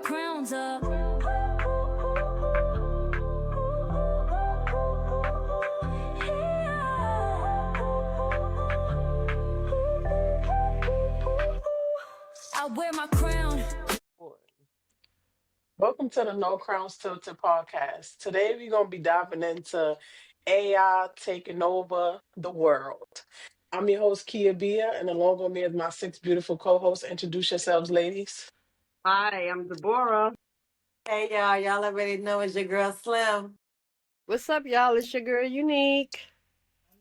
crowns up. I wear my crown. Welcome to the No Crowns Tilted podcast. Today we're going to be diving into AI taking over the world. I'm your host, Kia Bia, and along with me is my six beautiful co-hosts. Introduce yourselves, ladies. Hi, I'm Deborah. Hey y'all, y'all already know it's your girl Slim. What's up, y'all? It's your girl Unique.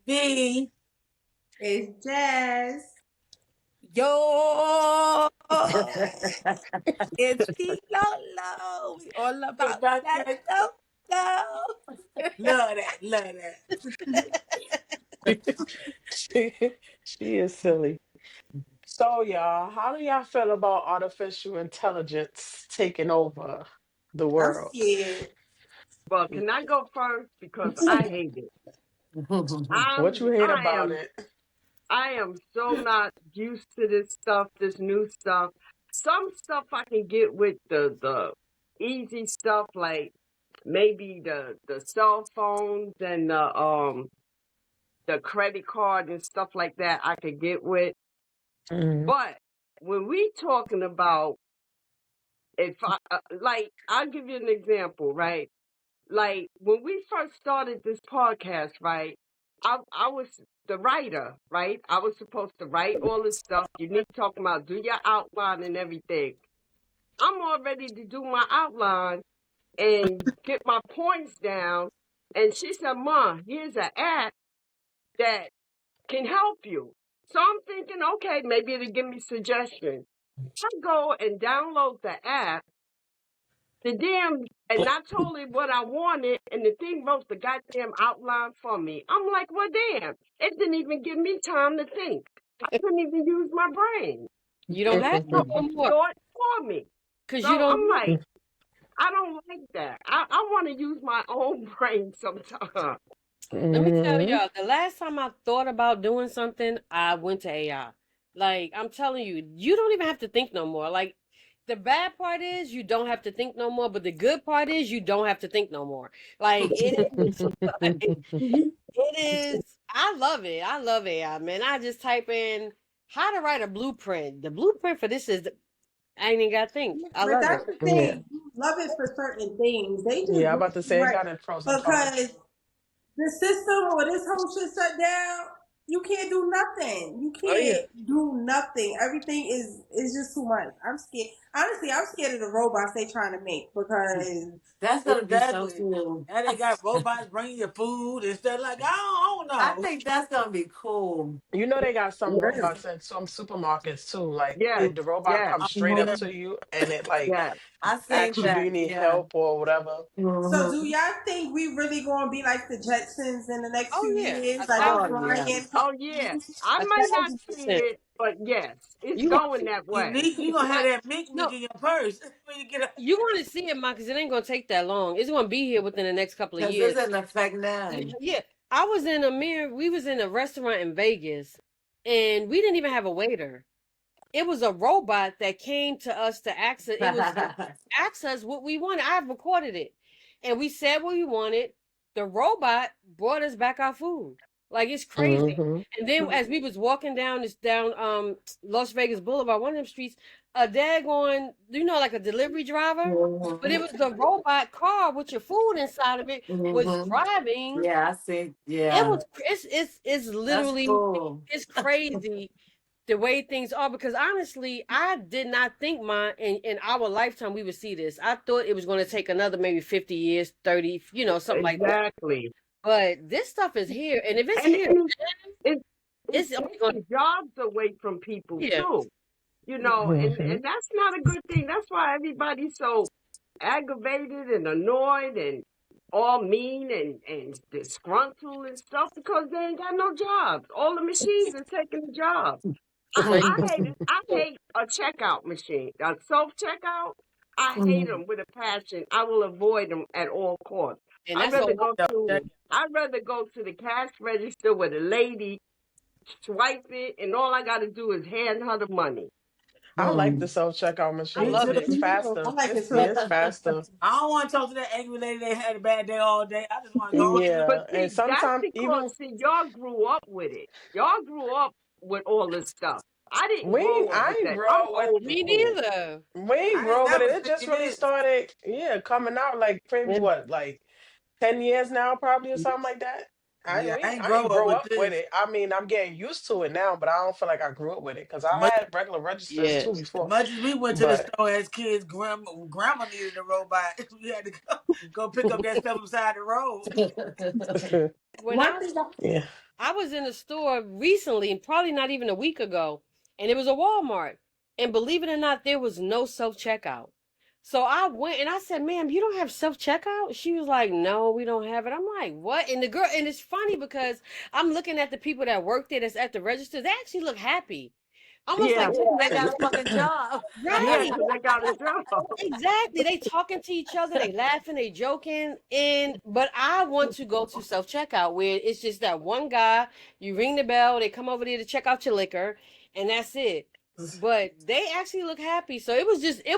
B. It's Jazz. Yo, it's P Lolo. We all about that. Love that. Love that. She is silly. So, y'all, how do y'all feel about artificial intelligence taking over the I'm world? scared. Well, can I go first because I hate it. What you hate I about am it? I am so not used to this stuff, this new stuff. Some stuff I can get with the easy stuff like maybe the cell phones and the credit card and stuff like that I could get with. Mhm. But when we talking about if I like I'll give you an example, right? Like when we first started this podcast, right? I was the writer, right? I was supposed to write all this stuff. You need talking about do your outline and everything. I'm all ready to do my outline and get my points down. And she said, "Ma, here's an app that can help you." So I'm thinking, okay, maybe it'll give me suggestions. I go and download the app and I told it what I wanted, and the thing wrote the goddamn outline for me. I'm like, well, damn, it didn't even give me time to think. I couldn't even use my brain. You don't have to So no it more thought for me. because So you don't I'm need like, it. I don't like that. I want to use my own brain sometimes. Let me tell Mhm. y'all, the last time I thought about doing something, I went to AI. Like, I'm telling you, you don't even have to think no more. Like, the bad part is you don't have to think no more, but the good part is you don't have to think no more. Like, it is, like, it is, I love it. I love AI, man. I just type in how to write a blueprint. The blueprint for this is, I ain't even got to think. I But love it. that's the Yeah. thing. You love it for certain things. They just Yeah, I'm do about to it say it right got its pros and cons. because the system or this whole shit shut down. You can't do nothing. You Oh, yeah. can't do nothing. Everything is just too much. I'm scared. Honestly, I'm scared of the robots they trying to make because That's gonna be so Exactly. cool. And they got robots bringing you food and stuff like I I don't know. think that's gonna be cool. You know they got some Yeah, robots in some supermarkets too. Like yes, the robot yes, comes straight up Yeah. to you and it like yes. I seen asks you, do you that, need yeah. help or whatever. so do hmm y'all think we really gonna be like the Jetsons in the next Oh, few yeah. years? A Like thousand, we Oh yeah. flying Oh, yeah. planes? I a might not thousand see percent. it, but yes, it's You want to going see that way. Unique, you gonna have that? that mink mink No, in your purse when you get up. you want to see it, Ma, because it ain't gonna take that long. It's gonna be here within the next couple of Cause years. it's in effect now. Yeah, I was in a mirror. We was in a restaurant in Vegas, and we didn't even have a waiter. It was a robot that came to us to ask us. It was ask us what we wanted. I have recorded it, and we said what we wanted. The robot brought us back our food. Like it's crazy. Hmm. And then as we was walking down this down Las Vegas Boulevard, one of them streets, a daggone, like a delivery driver, but it was the robot car with your food inside of it was hmm driving. Yeah, I see. It Yeah, was it's that's literally cool. it's crazy the way things are because honestly, I did not think in our lifetime we would see this. I thought it was going to take another maybe 50 years, 30, something like that. Exactly. But this stuff is here, and if it's And here, it's it's only going to taking jobs away from people yeah. too. And that's not a good thing. That's why everybody's so aggravated and annoyed and all mean and disgruntled and stuff because they ain't got no jobs. All the machines are taking the jobs. Like, I hate a checkout machine, a self checkout. I hate them with a passion. I will avoid them at all costs. and I'd that's a rather lot. go to I'd rather go to the cash register with a lady, swipe it, and all I got to do is hand her the money. I like the Mm. self checkout I Me machines. love too. it. It's I faster. like it It's too. yeah, it's faster. I don't want to talk to that angry lady that had a bad day all day. I just want to go to But Yeah, and see, that's sometimes because even see y'all grew up with it. Y'all grew up with all this stuff. I didn't grow up with I ain't that. grow I'm up with old Me school. neither. we ain't I ain't grow up with never it. It seen just really this. started, yeah, coming out like maybe And what, like 10 years now, probably or something like that. Yeah, I ain't I grow ain't up grow with up with this. it. I mean, I'm getting used to it now, but I don't feel like I grew up with it because I Much, had regular registers yeah. too as before. much as we went to the But store as kids, grandma needed a robot. We had to go pick up that stuff beside the road. When One thing I, yeah. I was in a store recently, probably not even a week ago, and it was a Walmart. And believe it or not, there was no self checkout. So I went and I said, "Ma'am, you don't have self checkout?" She was like, "No, we don't have it." I'm like, "What?" And the girl, and it's funny because I'm looking at the people that work there that's at the register. They actually look happy, almost Yeah, like They got a fucking job. yeah, right. because they got a job. Exactly. They talking to each other, they laughing, they joking. And but I want to go to self checkout where it's just that one guy, you ring the bell, they come over there to check out your liquor, and that's it. But they actually look happy. So it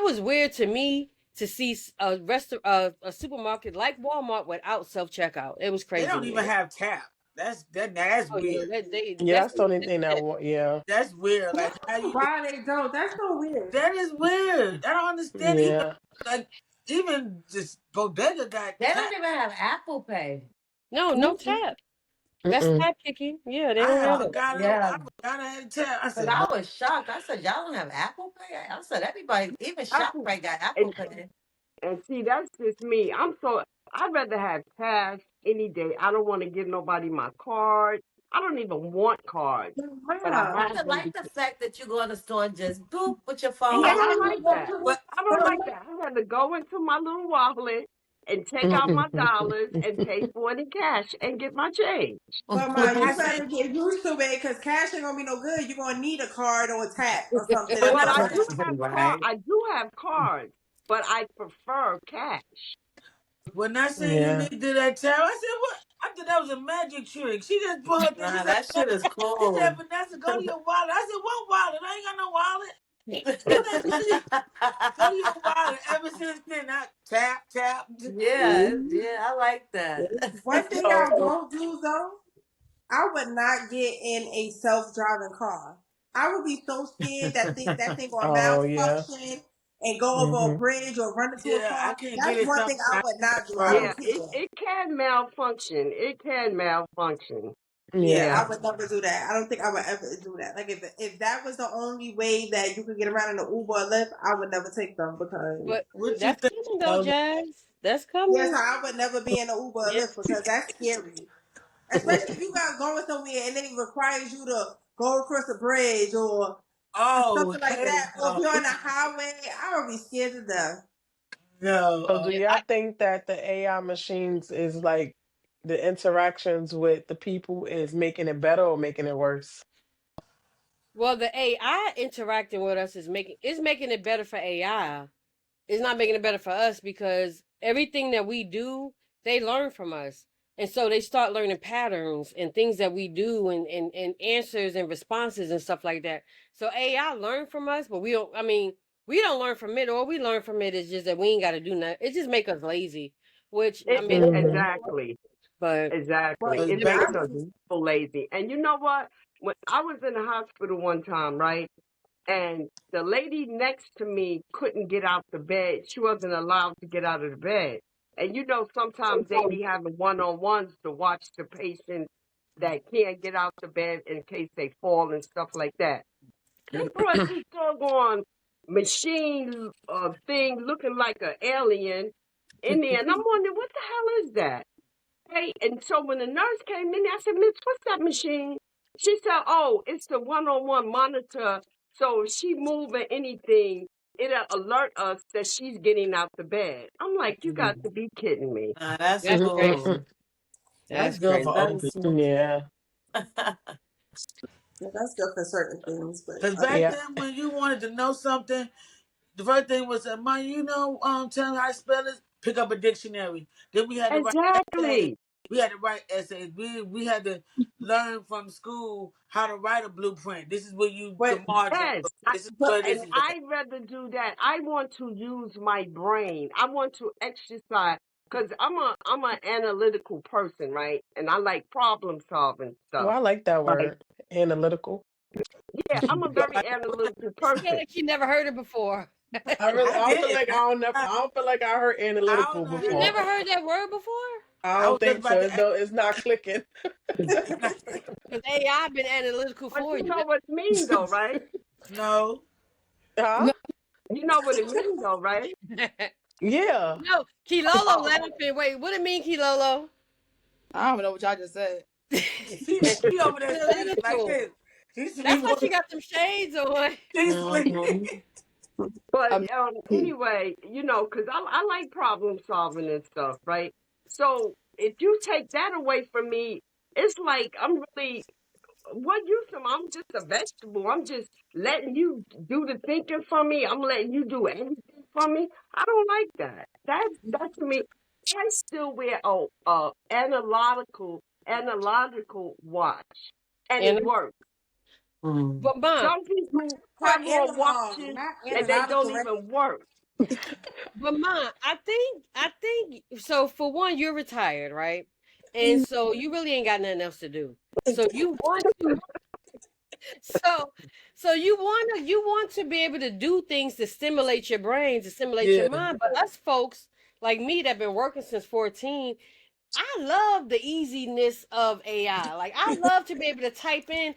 was weird to me to see a supermarket like Walmart without self checkout. It was They crazy don't to even me. have tap. That's Oh yeah, weird. Yeah, that's the only thing that that's yeah. That's weird. Like how you why they don't? That's so weird. that is weird. I don't understand. Even Yeah. like even this bodega got They don't tap. even have Apple Pay. no tap. That's Mm-mm. tap kicking. Yeah, they don't have it. I Yeah. forgot I had tap. I Cause said, I no. was shocked. I said, y'all don't have Apple Pay? I said, everybody, even Apple, ShopRite got Apple and Pay. and see, that's just me. I'd rather have cash any day. I don't want to give nobody my card. I don't even want cards, but I Yeah. I have even them like the fact that you go in the store and just boop with your And I you phone. don't have to like go that. to But I don't like that. I had to go into my little wallet and take out my dollars and pay for it in cash and get my change. but but man, I you see. better get used to it because cash ain't gonna be no good. You're gonna need a card or a tap or something But at But some I point. do have Right. I do have cards, but I prefer cash. when I seen yeah. Unique do that tap, I said, what? I thought that was a magic trick. She just put her thing. Nah, that shit is She said, cool. Vanessa, go to your wallet. I said, what wallet? I ain't got no wallet. She said, go to your wallet. Ever since then, I tap, tap. Yeah, yeah, I like that. One thing I So won't do though, I would not get in a self-driving car. I would be so scared that thing gonna oh yeah. malfunction and go over a Hmm. bridge or run into a Yeah, I car. can't get That's it one thing I sometimes. would not do. I Yeah, don't Bro. care. it can malfunction. It can malfunction. Yeah, Yeah. Yeah. I would never do that. I don't think I would ever do that. Like if that was the only way that you could get around in an Uber or Lyft, I would never take them because But What you that's think? coming though, Lola? Jazz. That's yes, coming. I would never be in an Uber or Yeah. Lyft because that's scary. Especially if you got going somewhere and then it requires you to go across a bridge or Oh, something like hell that. Or if no. you're on the highway, I would be scared to death. No. So do Yeah. y'all think that the AI machines is like the interactions with the people is making it better or making it worse? Well, the AI interacting with us is making it better for AI. It's not making it better for us because everything that we do, they learn from us. And so they start learning patterns and things that we do and answers and responses and stuff like that. So AI learn from us, but we don't learn from it, or we learn from it is just that we ain't got to do nothing. It just make us lazy, which I mean, Hmm. Exactly. but Exactly. But Because It back makes I us be so lazy. And you know what? When I was in the hospital one time, right? And the lady next to me couldn't get out the bed. She wasn't allowed to get out of the bed. And you know, sometimes they be having one-on-ones to watch the patients that can't get out the bed in case they fall and stuff like that. They brought this doggone machine thing looking like an alien in there. And I'm wondering, what the hell is that? Hey, and so when the nurse came in, I said, Miss, what's that machine? She said, oh, it's the one-on-one monitor. So if she moving anything, it'll alert us that she's getting out the bed. I'm like, you got to be kidding me. Nah, that's that's crazy. cool. that's That's good for crazy. old That's people. smart. Yeah. yeah, that's good for certain things, but Because other back Yeah. then, when you wanted to know something, the first thing was, "Man, you know, tell me how to spell it. Pick up a dictionary." Then we had to write essays. Exactly. We had to write essays. We had to learn from school how to write a blueprint. This is what the But margin. Yes, This is but what this and is. I'd rather do that. I want to use my brain. I want to exercise because I'm an analytical person, right? And I like problem solving Well, stuff. I like that Like, word, analytical. yeah, I'm a very analytical Feel person. like you never heard it before. I I feel did. like I don't feel like I heard I analytical don't know. You before. never heard that word before? I I don't was just think about so. to ask. It's not clicking. Because AI been analytical But for you you. know what it means, though, right? No. Huh? no, You know what it means, though, right? Yeah. No, Kilolo Oh, laughing. Wait, what it mean, Kilolo? I don't know what y'all just said. She over there sleep like Analytical. this. She That's sleep. why she got them shades on. She sleep. mhm. But Um, anyway, because I like problem solving and stuff, right? So if you take that away from me, it's like I'm really what use am I? I'm just a vegetable. I'm just letting you do the thinking for me. I'm letting you do everything for me. I don't like that. That's to me. I still wear a analogical watch, and it And works. Mm. but mom, Some people or have on analog, watches not and they don't analogical, right? even work. I think so. For one, you're retired, right? And so you really ain't got nothing else to do. So you want to so you want to be able to do things to stimulate your brain, to stimulate your Yeah. mind. But us folks like me that been working since 14, I love the easiness of AI. Like I love to be able to type in,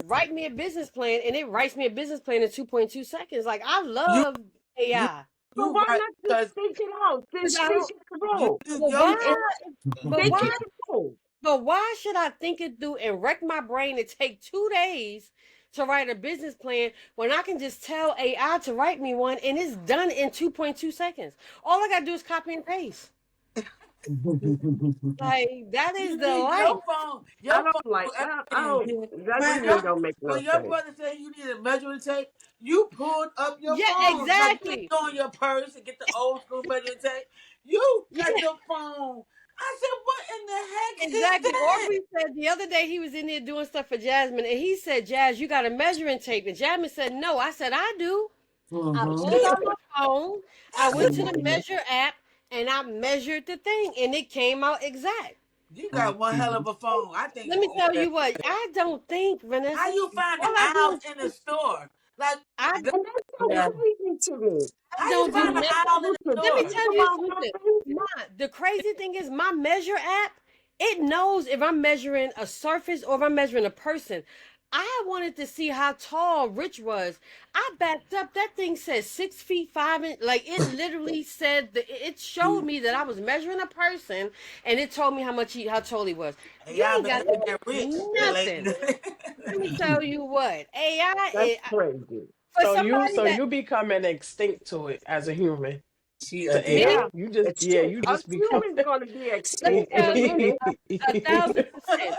write me a business plan, and it writes me a business plan in 2.2 seconds. Like I You love you AI. So you why right not just because think it out? Cause Just I think don't. it you through. do But your why? And But think why? it through. But why should I think it through and wreck my brain and take 2 days to write a business plan when I can just tell AI to write me one and it's done in 2.2 seconds? All I gotta do is copy and paste. Like that is you the need life. I your phone don't like. do I everything. don't. That When to me your don't make no when your sense. brother said you need a measuring tape, you pulled up your Yeah, phone. Like you didn't exactly. go in your purse and get the old school measuring tape. You Yeah, got the phone. I said, what in the heck is exactly. that? Aubrey said the other day he was in there doing stuff for Jasmine and he said, Jazz, you got a measuring tape. And Jasmine said, no. I said, I do. I pulled out my phone, I went to the measure app, and I measured the thing, and it came out exact. You got one hell of a phone. I think. Let me tell Yeah. you what, I don't think, How Vanessa. you find the All I do aisles is in the store? Like, I And that's so yeah. crazy to me. I How you don't do find the nothing. aisle in the To Let me store? think tell you about something. something. The crazy thing is my measure app, it knows if I'm measuring a surface or if I'm measuring a person. I wanted to see how tall Rich was. I backed up. That thing said 6 feet 5 inch. Like it literally said that it showed me that I was measuring a person, and it told me how tall he was. Hey, You y'all ain't got better to get rich. do Like, nothing. Let me tell you what AI That's is crazy. for So somebody that you becoming extinct to it as a human she to me. AI. Yeah. You A just become. human's gonna be Let me extinct in a tell you minute. 1,000%.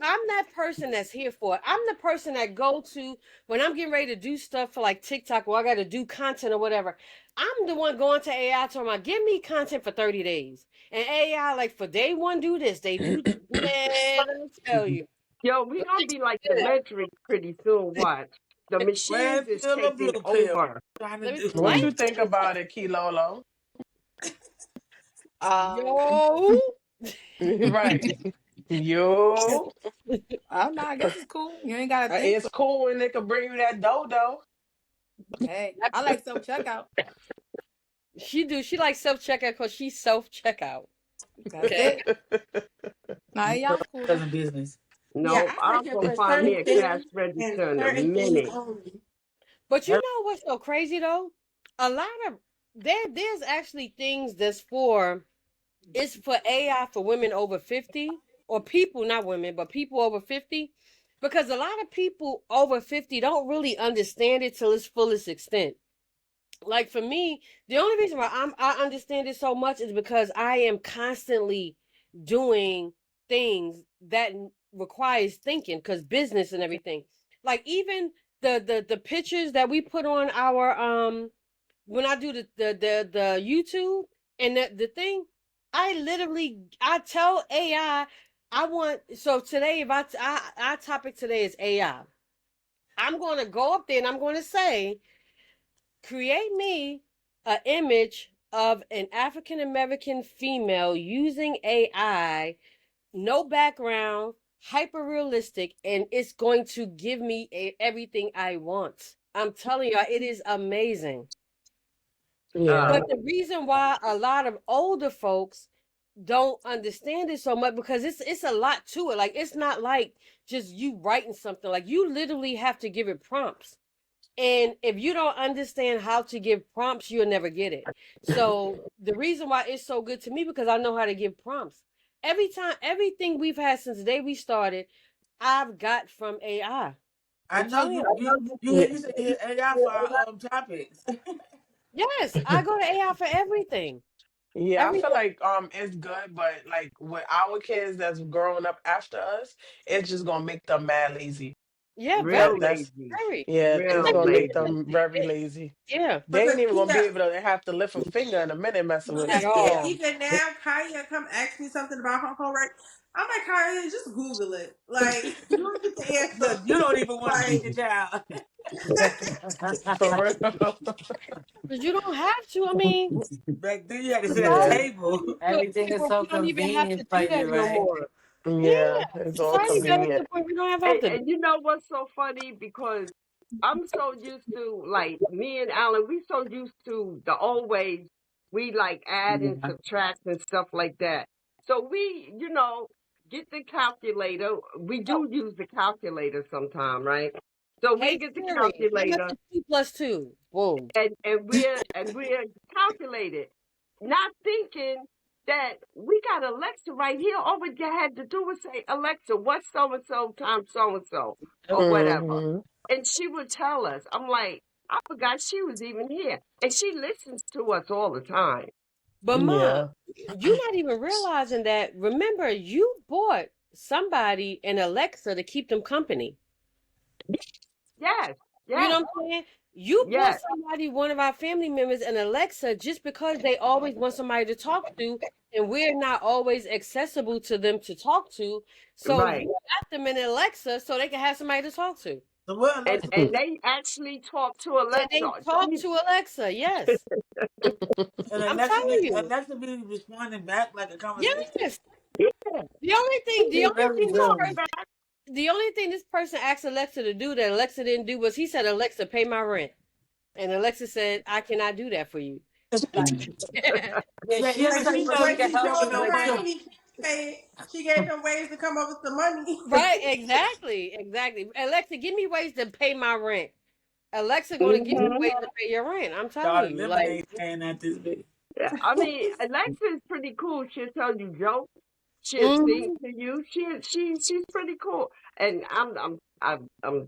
I'm that person that's here for it. I'm the person that go to when I'm getting ready to do stuff for like TikTok or I got to do content or whatever. I'm the one going to AI talking about give me content for 30 days. And AI like for day one do this, they do man, let me tell you. Yo, we Them gonna chicks be is like the good. Matrix pretty soon. Watch. The machines red is pill or taking blue pill? over. Trying to Let me do. What like you think about it, Kilolo? Um, yo. Right. Yo, I don't know. I guess it's cool. You ain't gotta think. it's So cool when they can bring you that dodo. hey, I like self checkout. She likes self checkout because she's self checkout. That's Okay. it. Nah, So y'all cool though. cousin business. Yeah, No, I I'm like it gonna for find me certain a cash things and register in a certain things minute. only. But you know what's so crazy though? A lot of there's actually things that's for it's for AI for women over 50 or people, not women, but people over 50. Because a lot of people over 50 don't really understand it till its fullest extent. Like for me, the only reason why I understand it so much is because I am constantly doing things that requires thinking, because business and everything. Like even the pictures that we put on our when I do the YouTube and the thing. I tell AI I want. So today, if our topic today is AI, I'm going to go up there and I'm going to say, create me an image of an African American female using AI, no background, hyper realistic, and it's going to give me everything I want. I'm telling you, it is amazing. Yeah. But the reason why a lot of older folks don't understand it so much because it's a lot to it. Like it's not like just you writing something. Like you literally have to give it prompts. And if you don't understand how to give prompts, you'll never get it. So the reason why it's so good to me because I know how to give prompts. Every time, everything we've had since the day we started, I've got from AI. I I'm know telling you. you said you hit AI for our topics. Yes, I go to AI for everything. Yeah, I feel Everything. like it's good, but like with our kids that's growing up after us, it's just gonna make them mad lazy. Yeah, Real That's lazy. very. yeah, it's Real gonna make lazy. them very lazy. Yeah, They ain't Because even gonna be Kia, able to have to lift a finger in a minute messing with at yeah, all. even now, Kaya come ask me something about her homework. I'm like, Kaya, just Google it. Like, you don't get the answer. Look, you don't even want to teach Like, the child. for real. Because you don't have to. I mean, Back then, you had to sit at the Yeah, society table. to a Everything point is where so we don't even have to convenient for do that you, no right? more. yeah, Yeah, it's all society got us to convenient. the point we don't have to do. And you know what's so funny? Because I'm so used to, like, me and Alan, we so used to the old ways. We like add and Yeah. subtract and stuff like that. So we, get the calculator. We do use the calculator sometime, right? So we Hey get the Siri, how much calculator is 2 plus 2? Boom. and we're calculated, not thinking that we got Alexa right here. All we had to do was say, Alexa, what's so and so times so and so, or whatever, Hmm. and she would tell us. I'm like, I forgot she was even here, and she listens to us all the time. But mom, Yeah. you're not even realizing that. Remember, you bought somebody an Alexa to keep them company. Yes, You yes, know what I'm saying? You bought yes, somebody, one of our family members, an Alexa just because they always want somebody to talk to, and we're not always accessible to them to talk to. So right. you got them an Alexa so they can have somebody to talk to. So what And Alexa and they actually talk to And Alexa. they talk to Alexa. Yes, and I'm Alexa telling get you. Alexa be responding back like a conversation? Yes. Yeah, The They only really thing this do. person, the only thing this person asked Alexa to do that Alexa didn't do was he said, "Alexa, pay my rent," and Alexa said, "I cannot do that for you." Like, Yeah, Yeah, she yeah, was like she she, able know to when she get she help know told with no him it how mind. too. he paid, she gave him ways to come up with the money. right? Exactly. Exactly. Alexa, give me ways to pay my rent. Alexa going to give you hmm ways to pay your rent. I'm telling Started you, like, lemonade stand at this big. yeah. I mean, Alexa is pretty cool. She'll tell you jokes. She'll sing mhm. to you. She's pretty cool. And I'm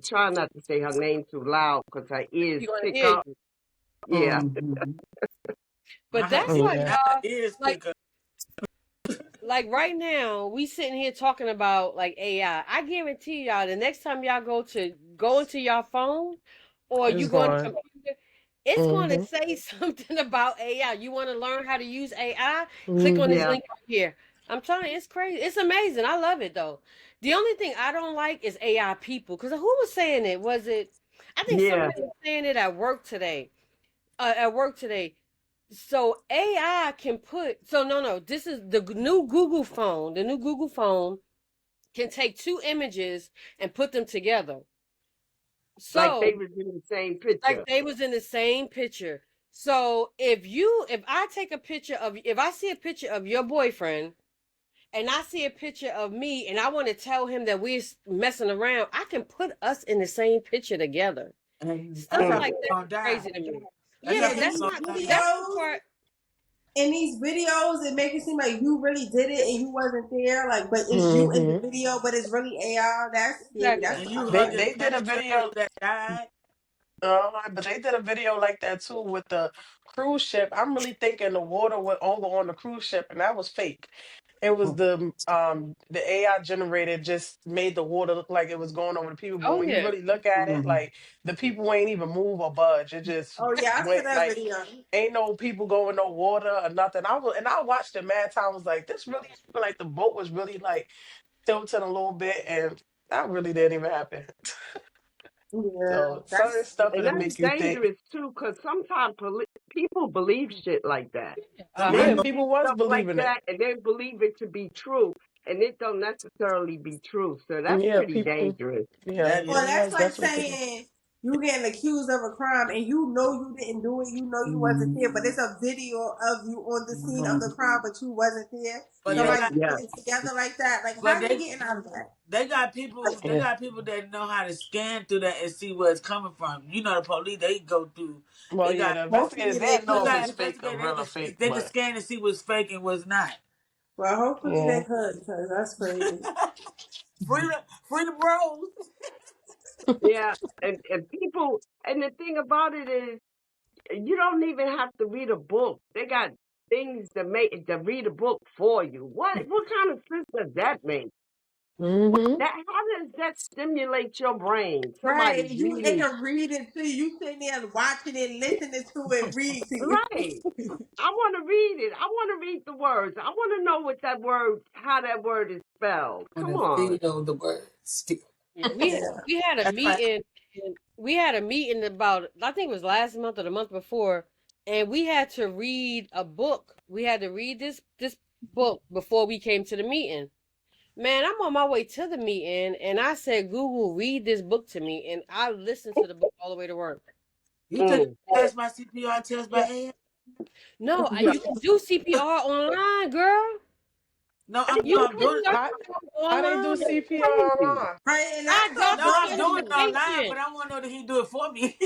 trying not to say her name too loud because her ears She going to pick hear up. you. Yeah. Mm-hmm. But that's why, Yeah. y'all, Ears like, pick up. right now we sitting here talking about like AI. I guarantee y'all the next time y'all go into your phone or you It's go on the going. computer, it's going to Hmm. say something about AI. You want to learn how to use AI? Click on this Hmm. Yeah. link right here. I'm telling you, it's crazy. It's amazing. I love it though. The only thing I don't like is AI people. Because who was saying it? Was it? I think Yeah. somebody was saying it at work today. So AI can put no, this is the new Google phone. The new Google phone can take two images and put them together. Like they So was in the same like picture. they was in the same picture. So if I take a picture of if I see a picture of your boyfriend and I see a picture of me and I want to tell him that we're messing around, I can put us in the same picture together. And Stuff that's how Mm. like people that gonna is die. crazy to me. That's Yeah, how Yeah, but in people that's these gonna not die. that's the videos, part. it make it seem like you really did it and you wasn't there. Like, but it's you in the Hmm. video, but it's really AI. That's scary. Exactly. That's And what I you don't They like. hugging they did a pet video. trailers that died. But they did a video like that too with the cruise ship. I'm really thinking the water went over on the cruise ship, and that was fake. It was the AI generated just made the water look like it was going over the people. But Oh when you yeah. really look at it, Mhm. like the people ain't even move or budge. It just Oh yeah, I saw went that like video. ain't no people going no water or nothing. I watched it mad time. I was like, this really like the boat was really like tilting a little bit, and that really didn't even happen. Yeah, So certain that's stuff And it'll that's make you think. dangerous too, because sometimes people believe shit like that. The They Yeah, people, believe people was stuff like believing it. that, and they believe it to be true, and it don't necessarily be true. So that's Yeah, pretty people. dangerous. Yeah, that yeah, well, it that's was like definitely people. saying you getting accused of a crime and you know you didn't do it, you know you wasn't there, but there's a video of you on the scene of the crime, but you wasn't there. but they Yeah, Somebody got, put yeah. it together like that. Like, but how you getting out of that? they Yeah. got people that know how to scan through that and see where it's coming from. You know, the police they go through. Well, They yeah, got the investigators Hopefully they they you know if got it's could. fake or investigators. real or fake, They can but scan and see what's fake and what's not. Well, hopefully they yeah. could, because that's crazy. Freedom, freedom bros. Yeah, and people, and the thing about it is, you don't even have to read a book. They got things to read a book for you. What kind of sense does that make? Mm-hmm. How does that stimulate your brain? Somebody Right. They reading, can read it to you. You sitting there watching it, listening to it, read to you. right? I want to read it. I want to read the words. I want to know how that word is spelled. On Come the on. feel of the words. Yeah, we Yeah. we had a That's right. meeting. And we had a meeting about, I think it was last month or the month before, and we had to read a book. We had to read this book before we came to the meeting. Man, I'm on my way to the meeting, and I said, Google, read this book to me, and I listened to the book all the way to work. You took Mm. a class by CPR test by AI? No, Yeah. you can do CPR online, girl. No, Are You you I'm can doing do it. crazy? CPR How they do online. CPR Crazy. online? Right. And I that's got so No, the I'm doing crazy. it online, certification. but I want to know that he do it for me.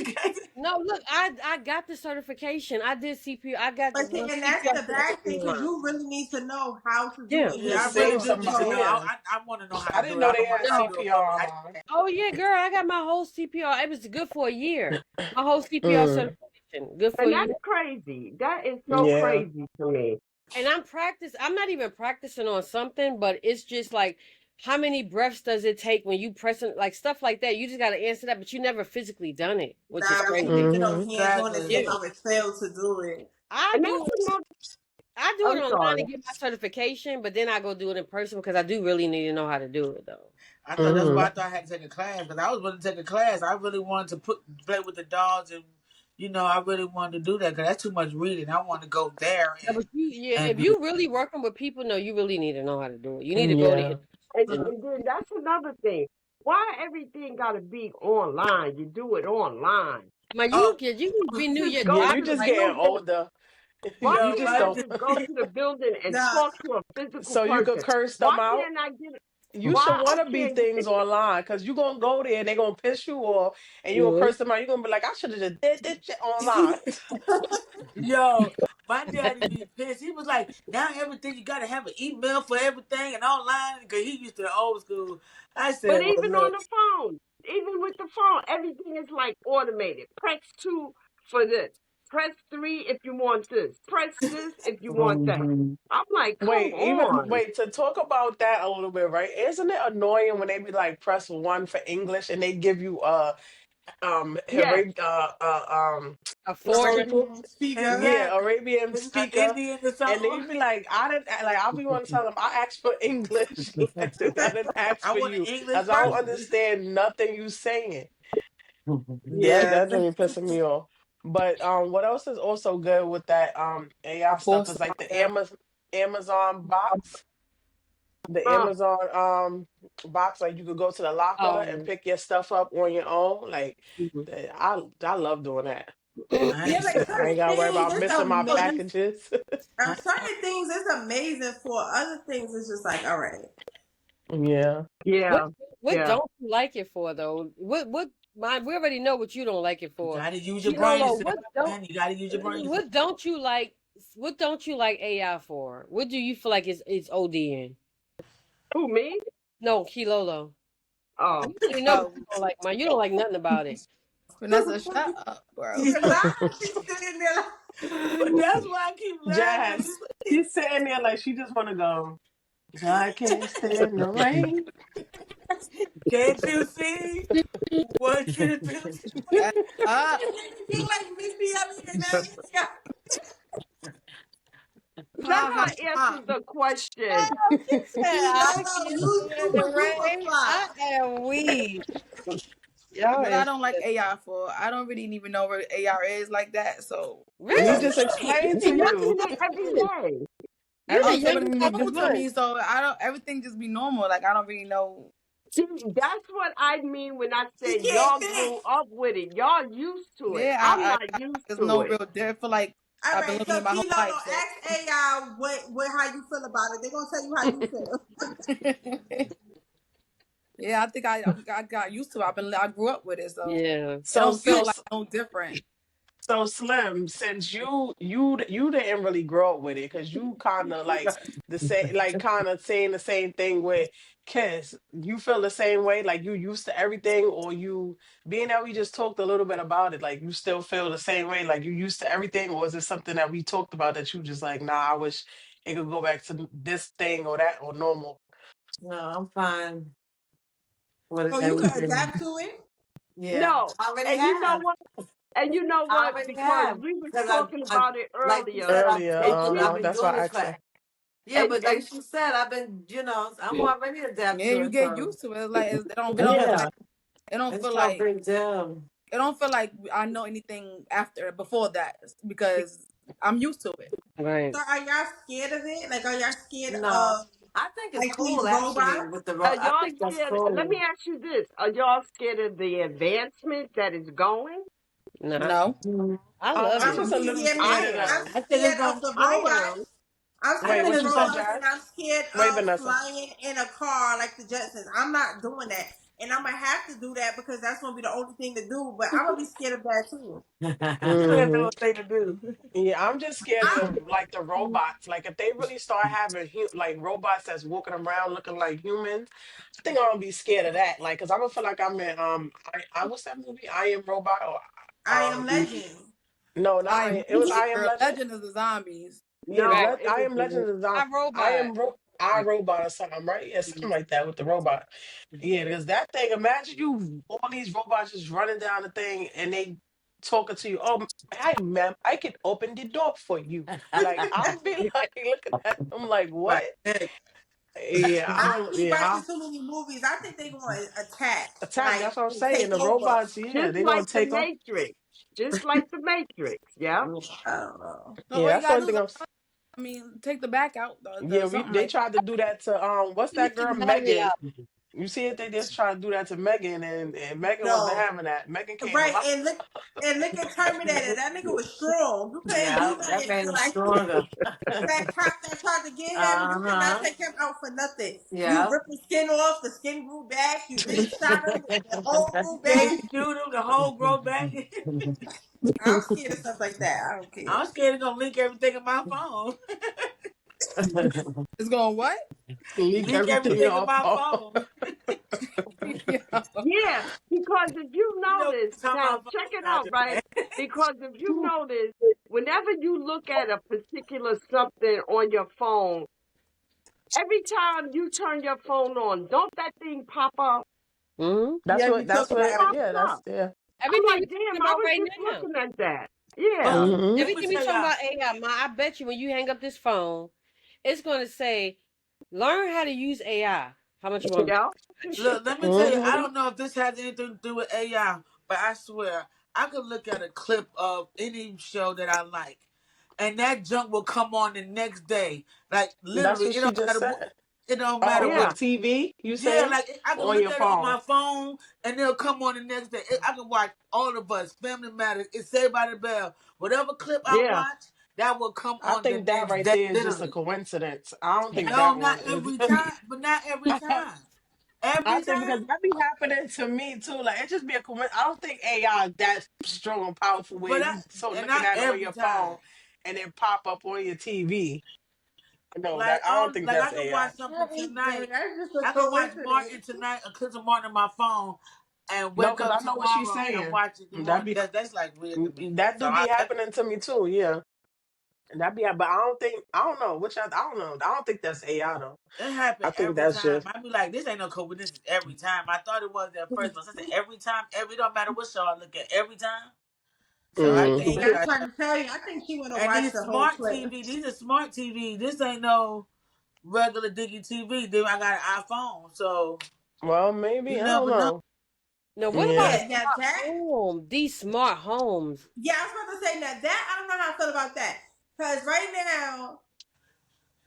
No, look, I got the certification. I did CPR. I got But see, the and that's CPR the bad thing certification because online. you really need to know how to do Yeah. it Yeah, To I with really save real do need to somebody, know. people. yeah. I want to know how I to do didn't it. know I they don't want had him to No. do it for me. CPR online. Oh yeah, girl, I got my whole CPR. It was good for a year. My whole CPR Mm, certification, good for And a year. that's crazy. That is so yeah. crazy to me. And I'm not even practicing on something, but it's just like how many breaths does it take when you pressing like stuff like that. You just gotta answer that, but you never physically done it, which is Nah, but you crazy. need to know Mm-hmm. hands on to Yeah. see Exactly. how it feels to do it. I And do that's another. I do it I'm online sorry. and get my certification, but then I go do it in person because I do really need to know how to do it though. I thought that's why Mm-hmm. I thought I had to take a class because I was going to take a class. I really wanted to play with the dogs and I really wanted to do that because that's too much reading. I want to go there Yeah, but and if do. you really working with people, no, you really need to know how to do it. You need to go to Yeah. in And, person. and then that's another thing. Why everything got to be online? You do it online. Man, Oh, you can renew Just your Yeah, go you to the just driver's getting building. older. Why You yo, just can't I my don't. just go to the building and Nah, talk to a physical So you could person? curse Why them out. can't I get? You Why should I want to be can't things get? online because you're going to go there and they're going to piss you off and you're going to Mhm. curse them out. You're going to be like, I should have just did this shit online. yo, my daddy be pissed. He was like, now everything you got to have an email for everything and online because he used to the old school. I But said, well, even on look, the phone, even with the phone, everything is like automated. Press 2 for this. Press 3 if you want this. Press this if you want that. I'm like, come on. Wait, to talk about that a little bit, right? Isn't it annoying when they be like press one for English and they give you Yes. A what's the foreigner. people? speaker. Yeah, exactly. Arabian speaker. Indian or And something. they be like, I'll be want to tell them, I asked for English. Like, I didn't ask I for want an you. English As I don't person. understand nothing you saying. Yeah. That don't be pissing me off. But what else is also good with that AI stuff Force is like the them. Amazon box. The Uh, Amazon box, like you could go to the locker and Um, pick your stuff up on your own. Like mhm. I love doing that. I Yeah, ain't like seen I that. ain't certain gotta worry things, about it's missing my amazing. packages. I, Certain things, it's amazing for. Other things, it's just like, all right. Yeah. what yeah. what Yeah. don't you like it for though? What my we already know what you don't like it you for. gotta use your brain, Kilolo, sis, man. You gotta use your brain. what don't you like what don't you like AI for? What do you feel like it's ODing? Who, me? No, Kilolo. Oh. You already know what you don't like, man. You don't like nothing about it. Vanessa, shut up, bro. Cause I be sitting there like, But that's why I keep laughing. Jazz, she's sitting there like she just want to go. I can't stand the rain. Can't you see what you do? Shut up. you like meet me up here now. Let Ha ha her ha. answer the question. She said, You I know, can't you stand super the duper rain. fly. I am weak. Y'all What I is don't like AI for, I don't really even know what AI is like that. So We really. just explained to You're you. using it every day. You the yeah, but Everything youngest you of it's the do. new to bunch. me, so I don't. Everything just be normal. Like I don't really know. See, that's what I mean when I You said can't y'all think. grew up with it. Y'all used to it. Yeah, I'm not used there's to no it. real difference. For like All I've been right, living so it my whole Kilo, life, so ask AI what how you feel about it. They're gonna tell you how you feel. yeah, I think I got used to it. I grew up with it, so Yeah. it So don't feel so like no different. so Slim, since you didn't really grow up with it because you kind of like the same, like kind of saying the same thing with Kiss. You feel the same way, like you used to everything, or you being that we just talked a little bit about it, like you still feel the same way, like you used to everything, or is it something that we talked about that you just like, nah, I wish it could go back to this thing or that or normal. No, I'm fine with Oh, you can everything. adapt to it. Yeah, No. I already And you know have. what? And you know I what? already Because have. we was Because talking I, about it like you earlier. said, I've Earlier, And told you she I've been that's doing why I this asked for. her. Yeah, and but like she said, I've been, I'm already adapt Yeah, to you it. get So used to it. Like it don't feel Yeah. like it don't it's feel no like big deal. it don't feel like I know anything after before that because I'm used to it. Right. So are y'all scared of it? Like, are y'all scared No, of I think it's like these cool actually robots? with the are I y'all think that's scared? Let me cool. ask you this: are y'all scared of the advancement that is going? Nah. No. Mhm. I love I'm I'm it. just a little yeah, I scared of me. I'm am. the. I think it's scared of gonna. the I am. robots. I'm I Wait, scared think of what the it's you said, gonna. robots, Jazz? and I'm scared Wait, of Vanessa. flying in a car like the Jetsons. I'm not doing that, and I'm gonna have to do that because that's gonna be the only thing to do. But I'm gonna be scared of that too. That's the Hmm. only thing to do. Yeah, I'm just scared I, of like the robots. Like if they really start having like robots that's walking around looking like humans, I think I'm gonna be scared of that. Like, cause I'm gonna feel like I'm in I what's that movie? I Am Robot or I am Legend. no, not I I am Am. It was legend, I Am girl. Legend. Legend is the zombies. Yeah, the No, Right. it I was. Am Legend is on I robot. I Robot or something, right? Yeah, something like that with the robot. Yeah, because that thing, imagine you all these robots just running down the thing and they talking to you. Oh, hi, ma'am, I can open the door for you. Like I'll be like, look at that. I'm like, what? Right. Hey, Yeah, I I don't. keep Yeah, watching I'll too many movies. I think they're gonna attack, attack. like That's what I'm saying. take The over. robots, yeah, Just they're like gonna the take off. Matrix. Just like the Matrix. Yeah. I don't know. So Yeah, all you that's the gotta only do is, thing I mean, take the back out, Yeah, something they like tried to do that to what's You that get the girl battery Megan? out. You see it? They just tried to do that to Megan, and Megan wasn't No, having that. Megan came right? alive. And look at Terminator. That nigga was strong. You couldn't Yeah, do that nothing made to him like stronger. that cop that tried to get him. You could not Uh-huh. take him out for nothing. You Yeah. rip his skin off. The skin grew back. You big shot him. The whole grew can't back. shoot him. The whole grow back. I'm scared of stuff like that. I don't care. I'm scared it's gonna link everything in my phone. it's going what? Leak Leak everything everything in off. my phone. Yeah. Yeah, because if you You know, notice, turn now my check phone. it Nah, out, just right? playing. Because if you notice, whenever you look at a particular something on your phone, every time you turn your phone on, don't that thing pop up? Hmm. That's Yeah, what. you talk That's about what. Pops Yeah. everything. That's up. yeah. I'm Everything we like, talking damn, I about was right just now. looking at that. But Yeah. Hmm. let me Everything we tell talking y'all. about AI, I bet you when you hang up this phone, it's gonna say, learn how to use AI. How much you want to Yeah. Look, let me tell you. I Hmm. don't know if this has anything to do with AI, but I swear I could look at a clip of any show that I like, and that junk will come on the next day. Like That's literally, what it she don't just matter. said. It don't matter Oh, Yeah. what. with TV, you Yeah, saying, like I can or on look your at it on phone? my phone and they'll come on the next day. I can watch all of us, Family Matters, It's Saved by the Bell. Whatever clip I Yeah. watch, that will come I on the think that next right day, there is just a literally. coincidence. I don't think No, that not one is. every time, but not every time. I Every think time? because that be happening to me too. Like it just be a coincidence. I don't think AI is that strong and powerful where But I, you so and looking not at it on every your time. phone and then pop up on your TV. No, that Like I don't all, think like I that's can AI. watch something That is tonight. that's just a I can watch Martin coincidence. tonight, a clip of Martin on my phone. and No, wake because up I know what she's tomorrow and saying. watch it That tomorrow. be That's like weird to me. that So do be happening to me too. Yeah, and that be. But I don't know which. I don't know. I don't think that's AI though. it happen I think every that's time. just. I be like, this ain't no coincidence every time. I thought it was at first, but I said every time, every don't matter what show I look at, every time. So I Mm, think And we I'm got trying to tell you, I think she want to and watch these the whole smart clip. TV, these are smart TV. This ain't no regular diggy TV. Then I got an iPhone, so well, you maybe I don't never know. know. Now, what about Yeah. a Yeah, yeah, smart that. home? These smart homes. Yeah, I was about to say that I don't know how I feel about that because right now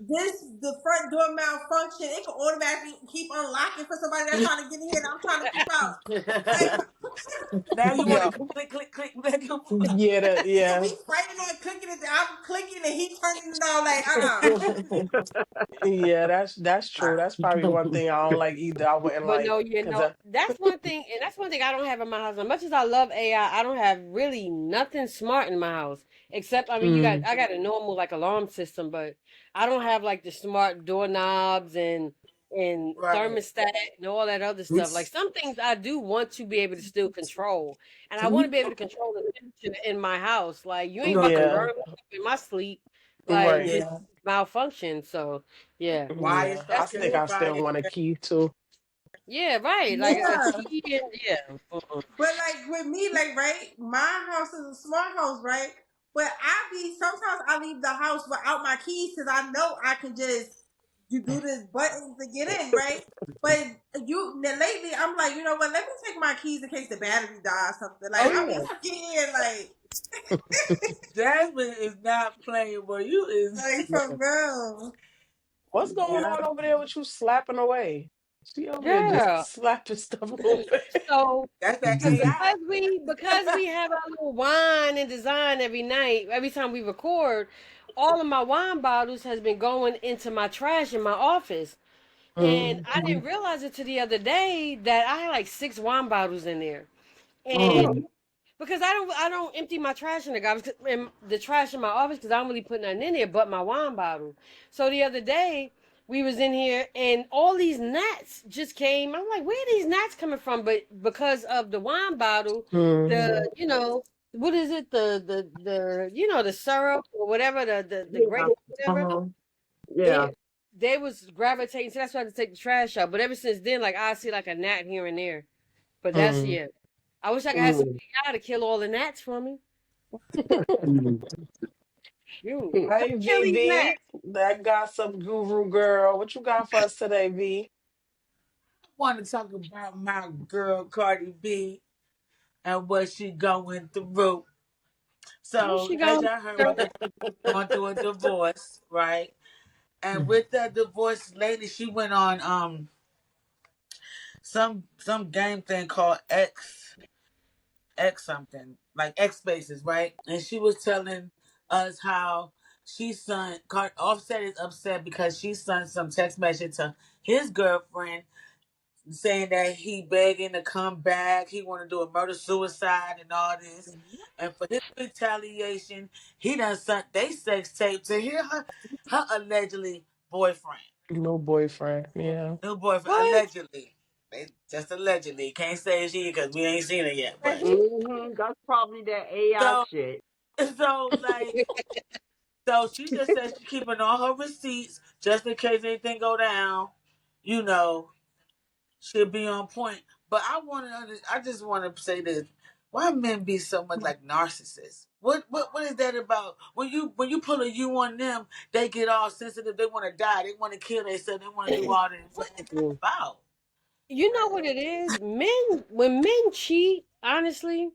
the front door malfunction. It can automatically keep unlocking for somebody that's trying to get in here, and I'm trying to keep out. Like, Now you want Yeah. to click, click, click, click. Yeah. That. and Yeah. we fighting on clicking it. I'm clicking and he turning it on. Like, Yeah. That's true. That's probably one thing I don't like either. I wouldn't But like no, because that's one thing, and that's one thing I don't have in my house. As much as I love AI, I don't have really nothing smart in my house. Except, I mean, mm, I got a normal like alarm system, but I don't have like the smart doorknobs and Right. thermostat and all that other stuff. Like some things I do want to be able to still control, and I want to be able to control the temperature in my house. Like you ain't about to yeah. burn me up in my sleep, like Right. just Yeah. malfunction. So yeah, Why it Yeah. I start that's think catching I fire? still want a key too. yeah, right. Like a yeah. key and yeah. But like with me, like right, my house is a smart house, right? But sometimes I leave the house without my keys because I know I can just you do this buttons to get in, right? But lately, I'm like, you know what? Let me take my keys in case the battery dies or something. Like Oh I yeah. mean, I get in Jasmine is not playing, but you is. like for real. What's going Yeah. on over there with you slapping away? She over there just Girl. slapping stuff moving. So That's that because AI. we have our little wine and design every night, every time we record, all of my wine bottles has been going into my trash in my office. And Mm, I didn't realize it till the other day that I had like 6 wine bottles in there. And mm, because I don't empty my trash in the garbage in the trash in my office because I don't really put nothing in there but my wine bottle. So the other day we was in here and all these gnats just came. I'm like, where are these gnats coming from? But because of the wine bottle, mm, the what is it the the syrup or whatever the Yeah. grape whatever Yeah. it they was gravitating. So that's why I had to take the trash out. But ever since then, like I see like a gnat here and there. But that's mm. yeah. I wish I could have some Mm. AI to kill all the gnats for me. You come Hey kill these VV, gnats. that gossip guru girl. What you got for us today, V? I want to talk about my girl Cardi B and what she going through. What's So she as going y'all heard, through? we just going through a divorce, right? And with that divorce, lately she went on some game thing called X something like X Spaces, right? And she was telling us how Offset is upset because she sent some text message to his girlfriend saying that he begging to come back. He want to do a murder suicide and all this. And for his retaliation, he done sent they sex tape to her allegedly boyfriend. No boyfriend. Yeah. New boyfriend, What? allegedly. They just allegedly. Can't say she because we ain't seen it yet. But That's probably that AI so shit. so like so she just said she keeping all her receipts just in case anything go down. You know, she'll be on point. But I just want to say this: why men be so much like narcissists? What is that about? When you pull a you on them, they get all sensitive. They want to die. They want to kill themselves. They want to do all this. What is that Mm. about? You know what it is? When men cheat, honestly,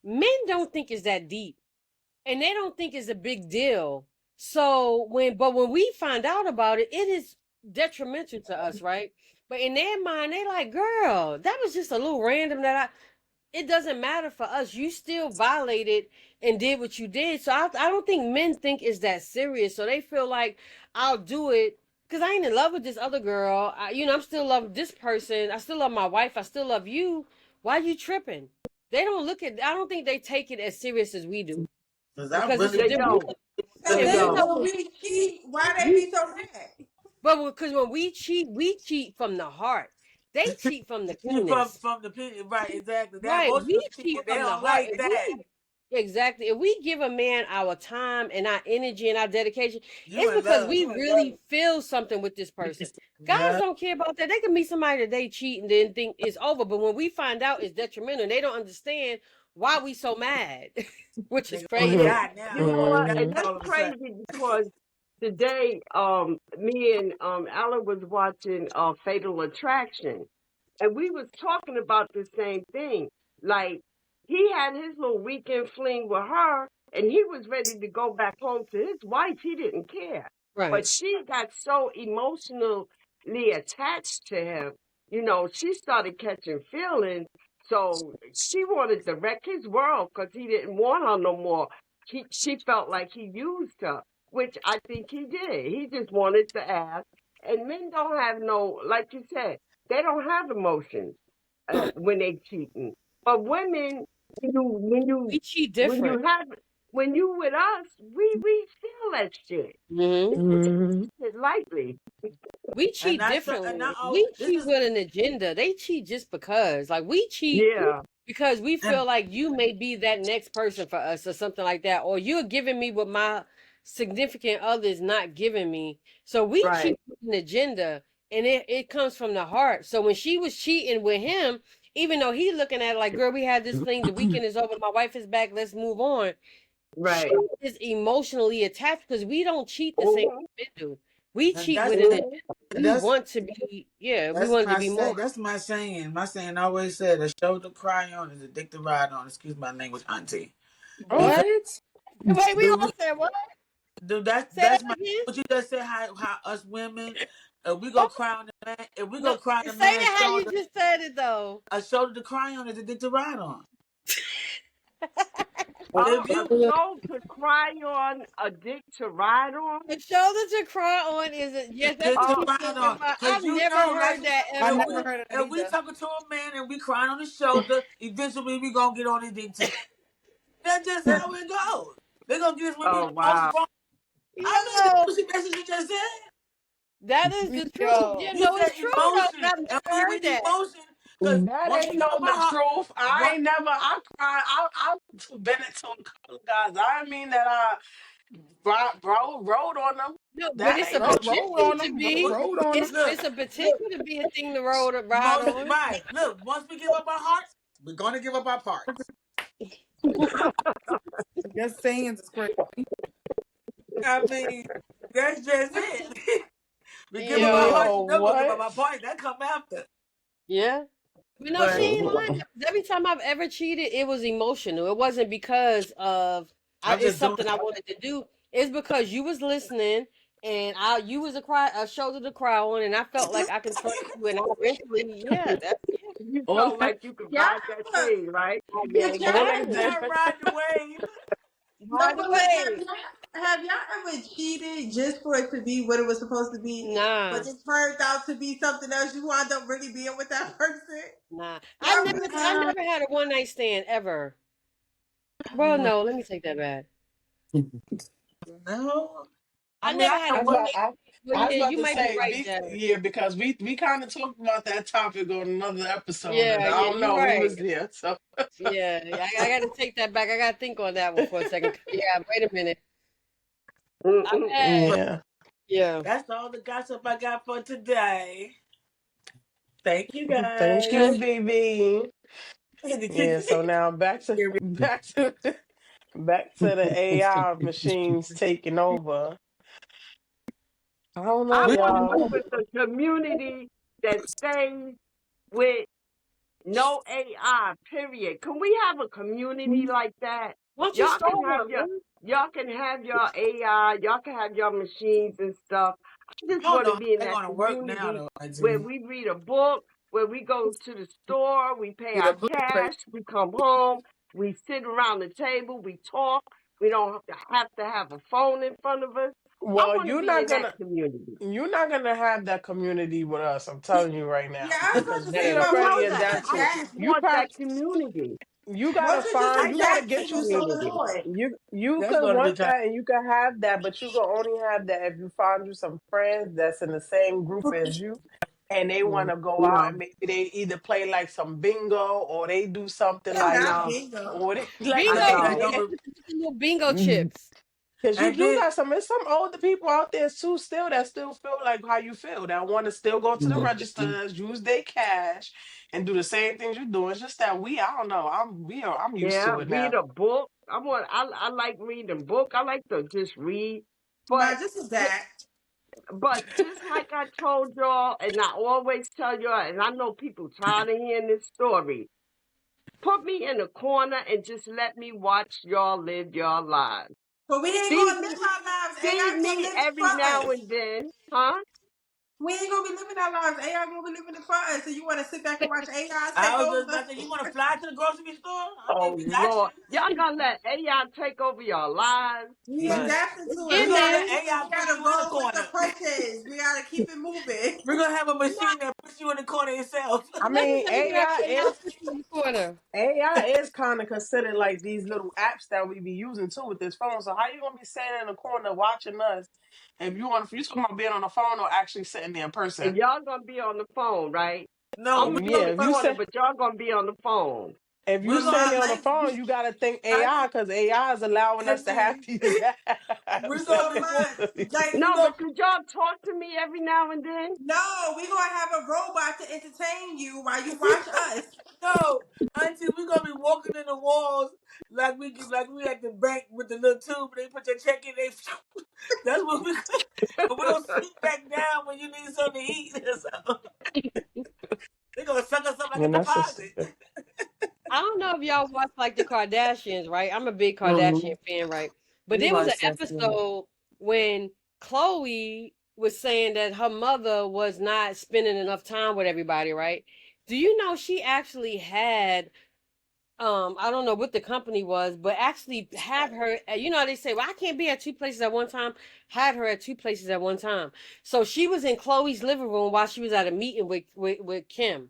men don't think it's that deep. And they don't think it's a big deal. So when we find out about it, it is detrimental to us, right? But in their mind, they like, girl, that was just a little random it doesn't matter for us. You still violated and did what you did. So I don't think men think it's that serious. So they feel like I'll do it because I ain't in love with this other girl. I'm still love this person. I still love my wife. I still love you. Why you tripping? They don't look at. I don't think they take it as serious as we do Because I because it's really a They different. don't. So They And we then don't. know, when we cheat, why they we, be so mad? but because when we cheat from the heart. They cheat from the You penis. from the pit, right? Exactly. That Right. emotional We cheating. cheat They from the don't heart. like If that. we exactly if we give a man our time and our energy and our dedication, You it's in because love. we really feel something with this person. Guys Yeah. don't care about that. They can meet somebody that they cheat and then think it's over. But when we find out it's detrimental, they don't understand why we so mad, which is Nigga on the crazy. dot now. You They know on the what? dot And that's all of a sudden. crazy because today, me and Alan was watching Fatal Attraction, and we was talking about the same thing. Like he had his little weekend fling with her, and he was ready to go back home to his wife. He didn't care, but Right. she got so emotionally attached to him. You know, she started catching feelings. So she wanted to wreck his world because he didn't want her no more. She felt like he used her, which I think he did. He just wanted to ask. And men don't have no, like you said, they don't have emotions when they cheating. But women, when you when you We cheat when you different. have when you with us, we feel that shit. Hmm. We just Mhm. take it lightly. We And cheat that's and differently. not all. We This cheat is with an agenda. They cheat just because. Like we cheat Yeah, because we feel and like you may be that next person for us or something like that, or you're giving me what my significant other is not giving me. So we right. cheat with an agenda, and it comes from the heart. So when she was cheating with him, even though he looking at it like, girl, we had this thing, the weekend is over, my wife is back, let's move on. She Right. is emotionally attached because we don't cheat the same Mm-hmm. way men do. We and cheat that's with an agenda. Mm-hmm. We that's want to be, yeah, we want it to my be say. more. That's my saying. My saying always said, "A shoulder cry on is a dick to ride on." Excuse my language, auntie. If What? What? Wait, we do, all said what? do Say that that's my again. what you just said. How us women, if we go What? cry on the man, if we No, go cry on say the man's it how you shoulder, just said it though. a shoulder to cry on is a dick to ride on. Oh, If a you soul to cry on, a dick to ride on. A shoulder to cry on is it? Yes, that's dick what to Oh, she ride said. on, I've cause you never know, like heard that I if ever. never heard of that we either. talking to a man and we crying on his shoulder, eventually we gonna get on his dick too. That's just how it goes. They gonna get us when we oh the most wow. wrong. I mean, Yo, that's what she just said. that is the truth. Yo. You You know, said it's true though. But emotion, I've and never we heard with that. emotion, because That once we ain't give no up our the heart, truth. I what? ain't never. I cried. I've been it to a couple of guys. I mean that I rode on them. No, but That it's a ain't no Roll potential truth. on to them. be. What? Roll on them. Look, It's a look, potential to be a thing to roll to ride most on. right. Look, once we give up our hearts, we're gonna give up our parts. Your sayings is crazy. I mean, that's just it. We give up our Yo, hearts, Yo, you know, we'll give up what? our parts. That come after. yeah. But no, she But ain't lying. Every time I've ever cheated, it was emotional. It wasn't because of I'm it's just doing something I wanted to do. It's because you was listening and you was a shoulder to cry on, and I felt like I can trust you. And I eventually, yeah, that's it. You On felt like you could Y'all ride that ever, thing, right? Yeah, did y'all on yeah. that ever, dip. not ride the wave. no, By the but like, way, have y'all ever cheated just for it to be what it was supposed to be, but nah, it turned out to be something else? You wound up really being with that person. nah. Y'all be I never had a one night stand ever. Well, no, let me take that back. No. I I mean, never I had know a I was one what. about, night. I, Well, I was yeah, about you to might be say, right there. yeah, because we kind of talked about that topic on another episode, and Yeah, I yeah, don't you're know, we right. was there, so Yeah, I got to take that back. I got to think on that one for a second. Yeah, wait a minute. I've had, Mm-mm-mm. yeah. yeah. That's all the gossip I got for today. Thank you Thank guys. you, BB. Yeah, so now back to the AI machines taking over. I don't know, I we want to y'all. live with a community that stays with no AI, period. Can we have a community like that? Why don't you Y'all start can have one, your man? y'all can have your AI, y'all can have your machines and stuff. I just I don't want know to how be in they're that gonna work now community though, where Auntie. we read a book, where we go to the store, we pay See, the our book is crazy. cash, we come home, we sit around the table, we talk. We don't have to have a phone in front of us. I Well, want to be in that community. you're not gonna have that community with us. I'm telling you right Yeah, now, I was because about to we say, I but already know once it's that. a I adapted. chat, just You want that probably community. you gotta once it's just find. I a You get gotta chat, get people you so community. annoying. you That's could gonna be want kind. that and you can have that, but you can only have that if you find you some friends that's in the same group as you. and they want to go out No, and maybe they either play like some bingo or they do something It's I like, not know, bingo. or they like I Bingo, they, And know. don't it's they be, with the little bingo chips. because you and do then got some, there's some older people out there too still that still feel like how you feel, that want to still go to the registers, use their cash, and do the same things you do. It's just that I don't know, I'm used Yeah, to it read now. a book. I like reading book. I like to just read. But But just as that. just like I told y'all, and I always tell y'all, and I know people tired of hearing this story. Put me in a corner and just let me watch y'all live your lives. But we ain't Feed gonna me, live our lives. feed AI gonna me live it every for now us. and then, huh? We ain't gonna be living our lives. AI gonna be living it for us. So you wanna sit back and watch AI take I was just over? about to say, you want to fly to the grocery store? I mean, Oh we got you. Lord, y'all gonna let AI take over your lives? We But adapting to it. We're getting We gonna gotta there. let keep it. AI We push gotta you in the roll with the corner. punches. We gotta keep it moving. We're gonna have a machine that puts you in the corner itself. I Let me mean, tell you that AI AI is put you in the corner. AI is kind of considered like these little apps that we be using too with this phone. So how you gonna be sitting in the corner watching us if you talking about being on the phone or actually sitting there in person? And y'all gonna be on the phone, right? No, I'm If, gonna be we're in gonna yeah, the be if you corner, say but y'all gonna be on the phone. if you we're But gonna standing my be on the life, phone, you gotta think AI because AI is allowing us to have Auntie, these we're apps. gonna but be my like we No, gonna but could y'all talk to me every now and then? no, we gonna have a robot to entertain you while you watch us. no, Auntie, we're gonna be walking in the walls like we at the bank with the little tube. They put your check in. That's what we. And we'll sit back down when you need something to eat. So they're gonna suck us up like a And that's deposit. just I don't know if y'all watch like the Kardashians, right? I'm a big Mm-hmm. Kardashian fan, right? But We there was an watched that too. episode when Chloe was saying that her mother was not spending enough time with everybody, right? Do you know she actually had I don't know what the company was, but actually have her you know how they say, well, I can't be at two places at one time, had her at two places at one time. So she was in Chloe's living room while she was at a meeting with Kim.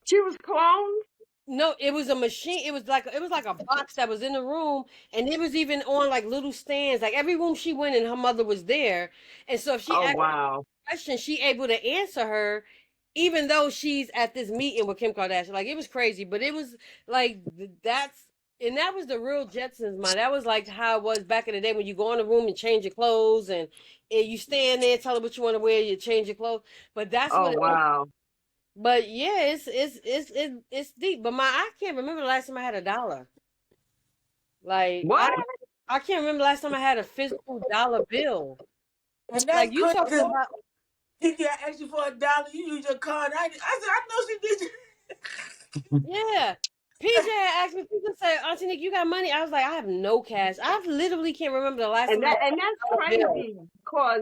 She was cloned. No, it was a machine. It was like a box that was in the room, and it was even on like little stands. Like every room she went in, her mother was there, and so if she Oh asked wow. a question, she able to answer her, even though she's at this meeting with Kim Kardashian. Like it was crazy, but it was like that was the real Jetsons, man. That was like how it was back in the day when you go in the room and change your clothes, and you stand there, tell her what you want to wear, you change your clothes. But that's Oh what it. wow. But yeah, it's deep. But I can't remember the last time I had $1. Like What? I can't remember the last time I had a physical dollar bill. And that's Like you crazy talking because about Kiki, I asked you for $1. You use your card. I said, I know she did. yeah. PJ had asked me, PJ said, Auntie Nick, you got money? I was like, I have no cash. I literally can't remember the last And time I that had and that's a dollar bill. crazy because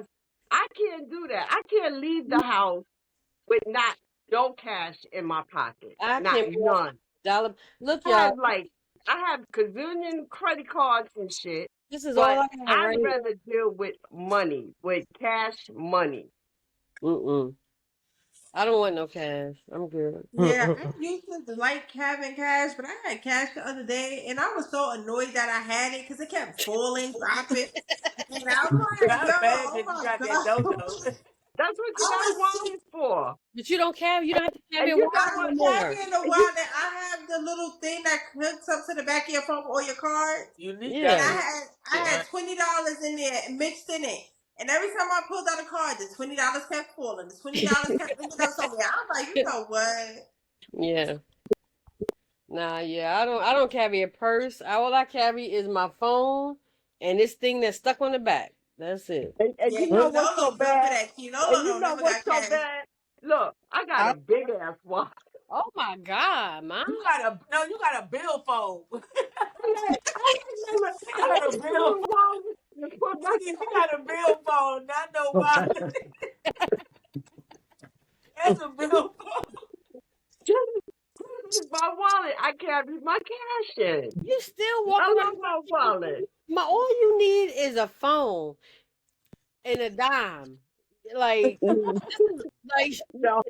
I can't do that. I can't leave the house with not no cash in my pocket. I Not can't remember none. dollar. Look, I y'all, have I have gazillion credit cards and shit, this is all but I have I'd right here. rather deal with money, with cash money. Mm-mm. I don't want no cash. I'm good. Yeah, I used to like having cash, but I had cash the other day, and I was so annoyed that I had it because it kept falling, dropping, and I was like, "Yo, Not bad oh because you my got that god!" dojo. That's what you I got a was so wallet for. But you don't have to carry And a you wallet know I what? no be more. carrying the And you wallet. I have the little thing that hooks up to the back of your phone with all your cards, You need and that Yeah. one. I Right. had $20 in there mixed in it. And every time I pulled out a card, the $20 kept falling. The $20 kept ending up somewhere. I was like, you know what? Yeah. Nah, yeah. I don't carry a purse. All I carry is my phone and this thing that's stuck on the back. That's it. and Yeah, you know what's so Kinolo good for bad? that. And Kinolo you don't know never what's got so cash. bad? Look, I got I, a big ass wallet. Oh my God, man. You got a bill phone. She I got a had a bill little phone. wallet to put my She cash got a bill phone, not no wallet. That's a bill phone. in my wallet. I carry my cash in. You still I walking love around. my wallet. All you need is a phone and a dime. Like this is like No.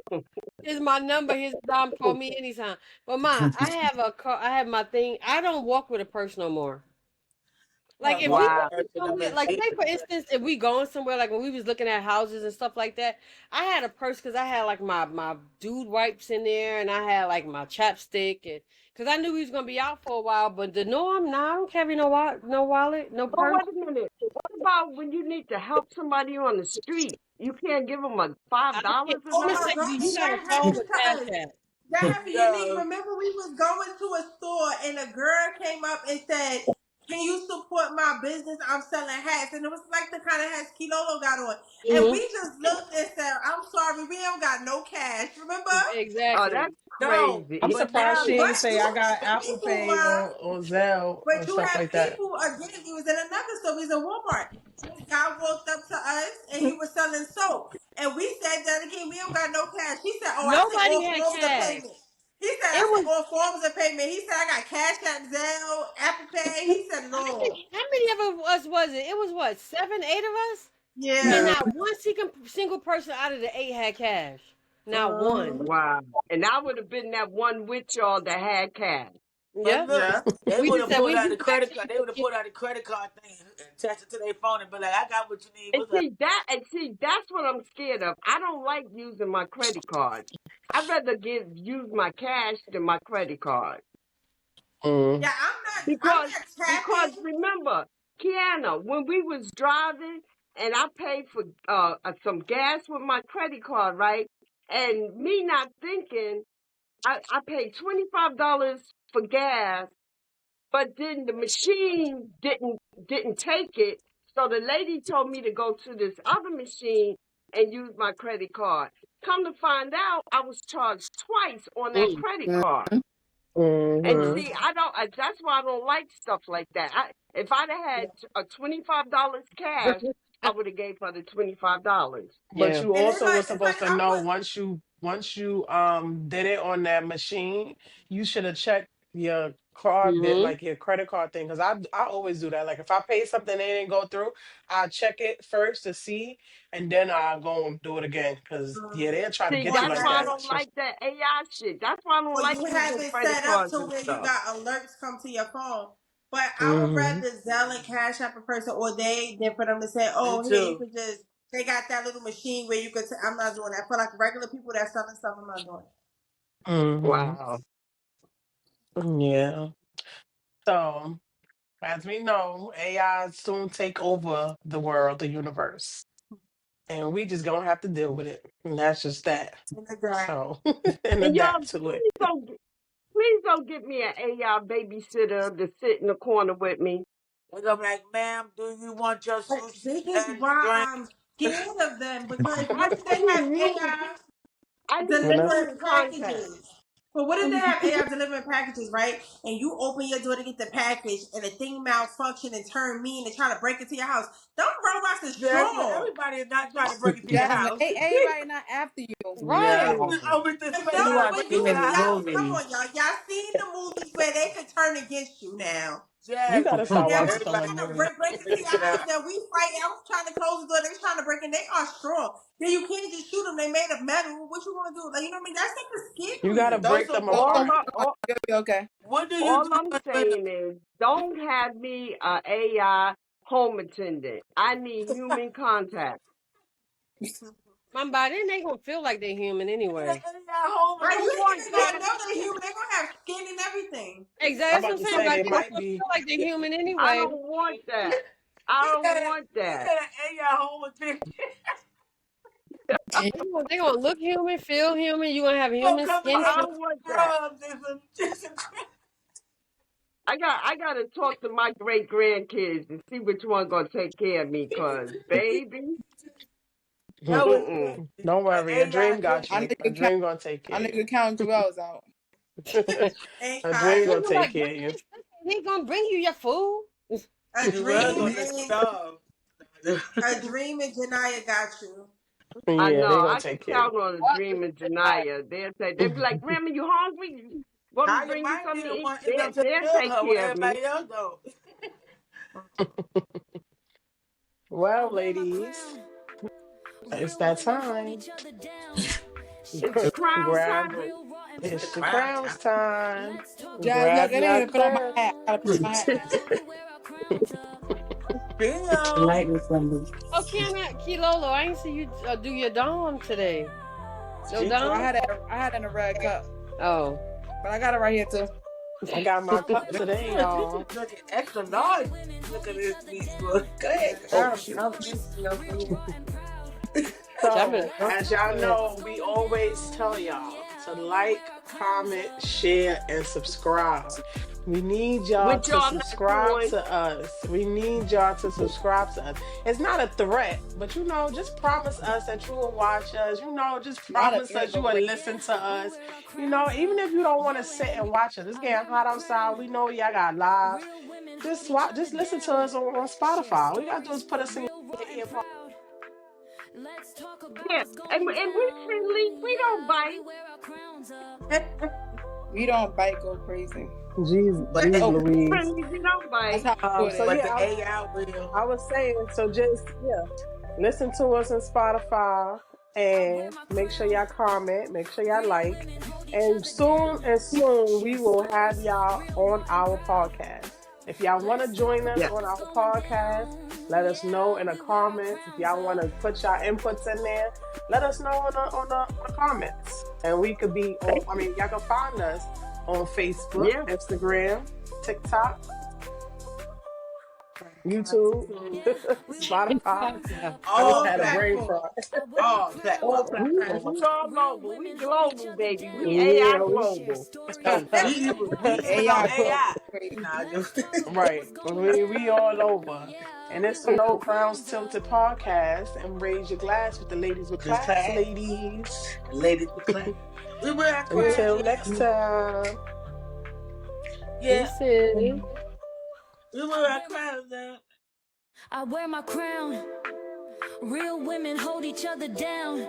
here's my number. Here's a dime. Call me anytime. But I have a car. I have my thing. I don't walk with a purse no more. Like if we One Wow. going person of somewhere, like it. say for instance, if we going somewhere, like when we was looking at houses and stuff like that, I had a purse because I had like my dude wipes in there, and I had like my chapstick, and because I knew we was gonna be out for a while. But the norm, nah, I don't carry no wallet, no But purse. wait a minute. What about when you need to help somebody on the street? You can't give them a I $5 can't. or Oh I'm my nothing? saying you God, gotta that follow happened the to cash us. app. That happened. Unique. Yo, Remember, we was going to a store and a girl came up and said, "Can you support my business? I'm selling hats." And it was like the kind of hats Kilolo got on. And we Mm-hmm. just looked and said, "I'm sorry, we don't got no cash." Remember? Oh, Exactly. that's no, I'm crazy. but surprised now she But ain't say you I got have Apple people, Pay or Zelle but or you stuff have like that. people again. He was in another store. He was in Walmart. This guy walked up to us and he was selling soap. And we said that again. We don't got no cash. He said, "Oh, I take Nobody all had forms of cash. payment." He said, It "I take was. all forms of payment." He said, "I got Cash App, Zelle, Apple Pay." He said it all. How many of us was it? It was what, seven, eight of us, and Yeah. Yeah. not one single person out of the eight had cash. Not one. Mhm. Wow. And I would have been that one with y'all that had cash. but Yeah. look, Yeah. they We would just have said pulled we out do the that credit so card. you They would have can pulled out the credit card thing and attached it to their phone and be like, "I got what you need." And What's up? see that's what I'm scared of. I don't like using my credit card. I'd rather use my cash than my credit card. Mm. Yeah, I'm Because not because tapping. remember, Kiana, when we was driving and I paid for some gas with my credit card, right? And me not thinking, I paid $25 for gas, but then the machine didn't take it. So the lady told me to go to this other machine and use my credit card. Come to find out, I was charged twice on that Mm. credit card. And Mm-hmm. see, I don't. That's why I don't like stuff like that. If I'd have had a $25 cash, I would have gave her the $25. But Yeah. you And it's also like were it's supposed like to I know want. once you did it on that machine, you should have checked your card bit, Mm-hmm. like your credit card thing. Because I always do that. Like if I pay something and it didn't go through, I check it first to see, and then I go and do it again. Because yeah, they'll try to See, get you On that's like why I that. that. don't like that AI shit. That's why I don't Or like you have using it credit set up cards to and where you stuff. got alerts come to your phone. But I would Mm-hmm. rather Zelle and Cash App a person all day than for them to say, Me "Oh, here you too. could just." They got that little machine where you could. I'm not doing that for like regular people that selling stuff. I'm not doing. Mm-hmm. Wow. Yeah. So as we know, AI soon take over the world, the universe. And we just gonna have to deal with it. And that's just that. In the dark. So and And y'all, adapt to it. please don't get me an AI babysitter to sit in the corner with me. They're gonna be like, "Ma'am, do you want your But sushi this is and why drink?" I'm scared of them because I what if they need have human. AI I need And that's delivering human contact. packages? But what if they have AI delivering packages, right? And you open your door to get the package and the thing malfunction and turn mean and try to break into your house. Them robots is Jazz, strong. everybody is not trying to break into your Jasmine, house. everybody not after you. They Right. No. just open the But space y'all, You trying to watch break but too into you, your many house. y'all, come movies. on, y'all seen the movies where they could turn against you now. you Jazz, gotta start Now, watching when some you of everybody the trying to movies. trying break to into break your into the house, house. now we fight. I was trying to close the door. They was trying to break in. They are strong. Then you can't just shoot them. They made of metal. What you gonna do? Like you know what I mean? That stuff is You gotta scary. Throw break some them All, apart. water. I, all, You'll be okay. What do you all do I'm when saying is don't have me a AI home attendant. I need human contact. My body, then they gonna feel like they're human in an anyway. AI home I Right? don't You ain't want even that. gonna know they're human. They're gonna have skin and everything. Exactly. I'm That's what about I'm to saying. say But they they might gonna be. feel like they're human I anyway. don't want that. I you don't got want that. an AI home attendant They gonna look human, feel human. You gonna have gonna human come and skin I get tone. don't want some that. scrubs and some I got to talk to my great grandkids and see which one gonna take care of me. Cause baby, no, it's mm-mm. Don't an worry, a AI dream got I you. know A you count. dream gonna take I care know of you count jewels out. you. And A dream They gonna Kyle, gonna take like, care of you. he gonna bring you your food. a Jewel dream gonna and starve. a dream and Janaya got you. I Yeah, know. they gonna I can take care of count on a dream and Janaya. They'll be like, Grandma, you hungry? Want me to Kaya bring you might be something the to eat? one end up taking They'll care of take her when care of me. everybody else don't. you. I Well, wear my ladies, crown. it's Real that one don't hold time. each other down. It's crown Grab time. Real raw and It's the it's the proud. crown crowns time. time. Let's talk Jazz, about look, Grab I it. didn't your even put on my crowns. hat. I gotta put on my hat now. So we wear our crown. Bingo. Oh, Kilolo, I ain't see you do your dom today. No She So I dom? had it in a red cup, Oh. but I got it right here too. I got my cup today, y'all. looking extra large. Look at this piece. Go ahead. Oh, I'm, shoot. I'm you know, So, Jamila. as y'all know, we always tell y'all to like, comment, share, and subscribe. We need y'all What to y'all not subscribe doing? to us. We need y'all to subscribe to us. It's not a threat, but just promise us that you will watch us. Just not a promise threat. us you Go will crazy. listen to us. Even if you don't want to sit and watch us, it's getting hot outside. We know y'all got lives. Just listen to us on Spotify. All you gotta do is put us in your ear. Yeah, and we friendly. We don't bite. We don't bite. Go crazy. Jeez, But jeez the, Oh, Louise. Friendly, we don't that's bite. how we do So it. yeah, AI will. I was saying, so just listen to us on Spotify and make sure y'all comment, make sure y'all like, and soon we will have y'all on our podcast. If y'all want to join us Yeah. on our podcast, let us know in the comments. If y'all want to put y'all inputs in there, let us know on the comments, and we could be on. I mean, y'all can find us on Facebook, Yeah. Instagram, TikTok, YouTube, To Spotify. I just all had a brain platforms. fart. All All platforms. We platforms. all over. We global, baby. We AI Yeah, global. We even on AI go AI. crazy. Nah, just right. We all over. And it's the No Crowns Tilted podcast. And raise your glass with the ladies with just class, class. ladies. Ladies with class. We wear our crowns, Until yeah. next time. Yeah. Deuces. We wear our crowns now. I wear my crown. Real women hold each other down.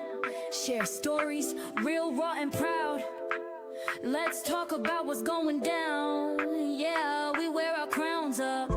Share stories, real, raw, and proud. Let's talk about what's going down. Yeah, we wear our crowns up.